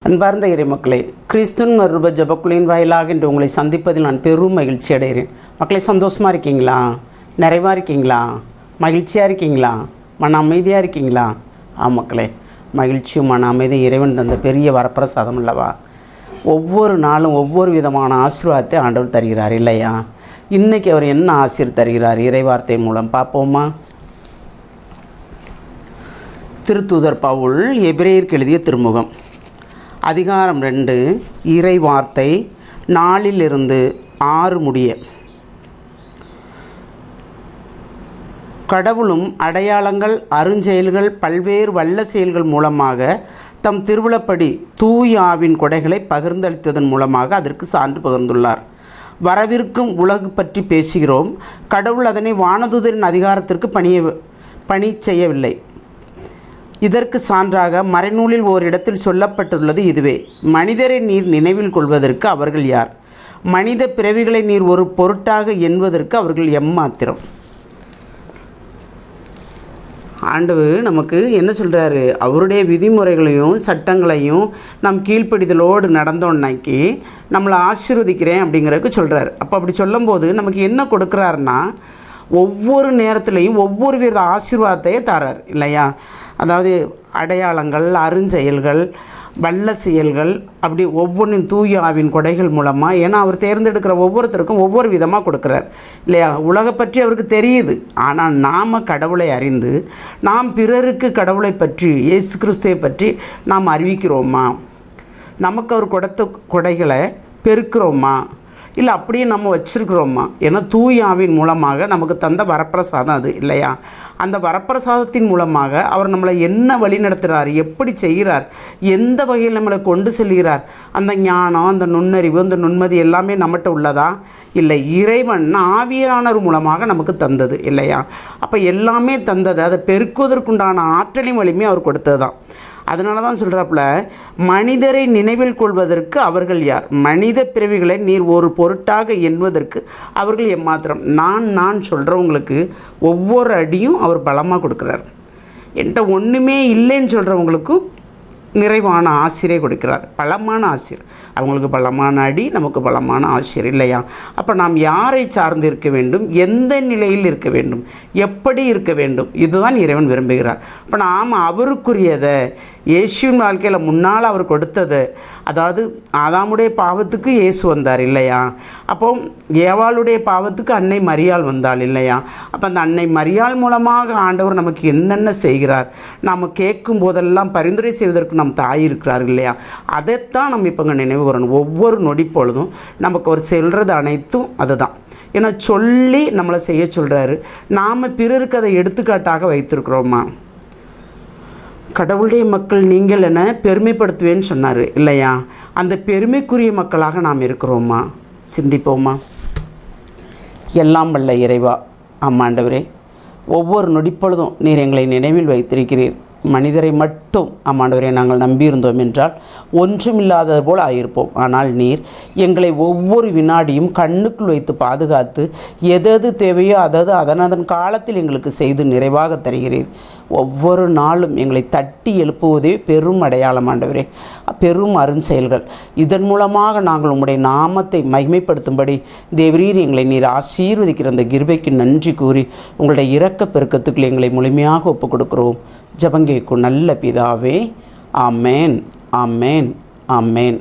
அன்பார்ந்த இறைமக்களே, கிறிஸ்துவின் மறுரூப ஜெபக்குழுவின் வாயிலாக இன்று உங்களை சந்திப்பதில் நான் பெரும் மகிழ்ச்சி அடைகிறேன். மக்களே, சந்தோஷமாக இருக்கீங்களா? நிறைவாக இருக்கீங்களா? மகிழ்ச்சியாக இருக்கீங்களா? மன அமைதியாக இருக்கீங்களா? மக்களே, மகிழ்ச்சியும் மன அமைதி இறைவன் தந்த பெரிய வரப்பிரசாதம் அல்லவா? ஒவ்வொரு நாளும் ஒவ்வொரு விதமான ஆசீர்வாதத்தை ஆண்டவர் தருகிறார் இல்லையா? இன்றைக்கி அவர் என்ன ஆசீர் தருகிறார் இறைவார்த்தை மூலம் பார்ப்போமா? திருத்தூதர் பவுல் எபிரேயருக்கு எழுதிய திருமுகம் அதிகாரம் 2 இறை வார்த்தை 4 6 முடிய. கடவுளும் அடையாளங்கள், அருஞ்செயல்கள், பல்வேறு வல்ல செயல்கள் மூலமாக தம் திருவுளப்படி தூய ஆவின் கொடைகளை பகிர்ந்தளித்ததன் மூலமாக அதற்கு சான்று பகிர்ந்துள்ளார். வரவிருக்கும் உலகு பற்றி பேசுகிறோம். கடவுள் அதனை வானதூதரின் அதிகாரத்திற்கு பணி செய்யவில்லை. இதற்கு சான்றாக மறைநூலில் ஓரிடத்தில் சொல்லப்பட்டுள்ளது இதுவே: மனிதரை நீர் நினைவில் கொள்வதற்கு அவர்கள் யார்? மனித பிறவிகளை நீர் ஒரு பொருட்டாக எண்ணுவதற்கு அவர்கள் எம்மாத்திரம்? ஆண்டவர் நமக்கு என்ன சொல்கிறாரு? அவருடைய விதிமுறைகளையும் சட்டங்களையும் நம் கீழ்ப்படிதலோடு நடந்தோன்னாக்கி நம்மளை ஆசீர்வதிக்கிறேன் அப்படிங்கிறதுக்கு சொல்கிறார். அப்போ அப்படி சொல்லும்போது நமக்கு என்ன கொடுக்குறாருன்னா, ஒவ்வொரு நேரத்துலையும் ஒவ்வொரு வித ஆசீர்வாதத்தையே தரார் இல்லையா? அதாவது அடையாளங்கள், அருஞ்செயல்கள், வல்ல செயல்கள், அப்படி ஒவ்வொன்றின் தூய ஆவின் கொடைகள் மூலமாக. ஏன்னா அவர் தேர்ந்தெடுக்கிற ஒவ்வொருத்தருக்கும் ஒவ்வொரு விதமாக கொடுக்குறார் இல்லையா? உலகை பற்றி அவருக்கு தெரியுது. ஆனால் நாம் கடவுளை அறிந்து நாம் பிறருக்கு கடவுளை பற்றி, இயேசு கிறிஸ்துவை பற்றி நாம் அறிவிக்கிறோமா? நமக்கு அவர் கொடுத்த கொடைகளை பெருக்கிறோமா? இல்லை அப்படியே நம்ம வச்சுருக்கிறோமா? ஏன்னா தூய ஆவின் மூலமாக நமக்கு தந்த வரப்பிரசாதம் அது இல்லையா? அந்த வரப்பிரசாதத்தின் மூலமாக அவர் நம்மளை என்ன வழி நடத்துகிறார், எப்படி செய்கிறார், எந்த வகையில் நம்மளை கொண்டு செல்கிறார், அந்த ஞானம், அந்த நுண்ணறிவு, அந்த நுண்மதி எல்லாமே நம்மகிட்ட உள்ளதா? இல்லை, இறைவன் ஆவியானவர் மூலமாக நமக்கு தந்தது இல்லையா? அப்போ எல்லாமே தந்தது, அதை பெருக்குவதற்குண்டான ஆற்றலையும் வலிமையும் அவர் கொடுத்தது தான். அதனால தான் சொல்கிறாப்புல, மனிதரை நினைவில் கொள்வதற்கு அவர்கள் யார்? மனித பிறவிகளை நீர் ஒரு பொருட்டாக எண்ணுவதற்கு அவர்கள் எம்மாத்திரம்? நான் சொல்கிறவங்களுக்கு ஒவ்வொரு அடியும் அவர் பலமாக கொடுக்குறார். என்கிட்ட ஒன்றுமே இல்லைன்னு சொல்கிறவங்களுக்கும் நிறைவான ஆசிரியை கொடுக்கிறார், பலமான ஆசிர். அவங்களுக்கு பலமான அடி, நமக்கு பலமான ஆசிரியர் இல்லையா? அப்போ நாம் யாரை சார்ந்து இருக்க வேண்டும், எந்த நிலையில் இருக்க வேண்டும், எப்படி இருக்க வேண்டும், இதுதான் இறைவன் விரும்புகிறார். அப்போ நாம் அவருக்குரியதை, இயேசுவின் வாழ்க்கையில் முன்னால் அவர் கொடுத்தது, அதாவது ஆதாமுடைய பாவத்துக்கு இயேசு வந்தார் இல்லையா? அப்போ ஏவாளுடைய பாவத்துக்கு அன்னை மரியாள் வந்தாள் இல்லையா? அப்போ அந்த அன்னை மரியாள் மூலமாக ஆண்டவர் நமக்கு என்னென்ன செய்கிறார், நாம் கேட்கும் போதெல்லாம் பரிந்துரை செய்வதற்கு நம் தாய் இருக்கிறார்கள் இல்லையா? அதைத்தான் நம்ம இப்போ நினைவு வரணும். ஒவ்வொரு நொடி பொழுதும் நமக்கு ஒரு செல்வது அனைத்தும் அதுதான். ஏன்னா சொல்லி நம்மளை செய்ய சொல்கிறாரு. நாம் பிறருக்கு அதை எடுத்துக்காட்டாக வைத்திருக்கிறோமா? கடவுளுடைய மக்கள் நீங்கள் என பெருமைப்படுத்துவேன்னு சொன்னார் இல்லையா? அந்த பெருமைக்குரிய மக்களாக நாம் இருக்கிறோமா? சிந்திப்போமா? எல்லாம் வல்ல இறைவா, ஆமாண்டவரே, ஒவ்வொரு நொடிப்பொழுதும் நீர் எங்களை நினைவில் வைத்திருக்கிறீர். மனிதரை மட்டும் ஆமாண்டவரை நாங்கள் நம்பியிருந்தோம் என்றால் ஒன்றுமில்லாதது போல் ஆகியிருப்போம். ஆனால் நீர் எங்களை ஒவ்வொரு வினாடியும் கண்ணுக்குள் வைத்து பாதுகாத்து எது தேவையோ அதன் காலத்தில் எங்களுக்கு செய்து நிறைவாக தருகிறீர். ஒவ்வொரு நாளும் எங்களை தட்டி எழுப்புவதே பெரும் அடையாளம் ஆண்டவரே, பெரும் அரும் செயல்கள். இதன் மூலமாக நாங்கள் உம்முடைய நாமத்தை மகிமைப்படுத்தும்படி தேவரீர் எங்களை நீர் ஆசீர்வதிக்கிற அந்த கிருபைக்கு நன்றி கூறி உங்களுடைய இரக்க பெருக்கத்துக்குள் எங்களை முழுமையாக ஒப்புக் கொடுக்கிறோம். ஜெபங்கேக்கும் நல்ல பிதாவே, ஆமேன், ஆமேன், ஆமேன்.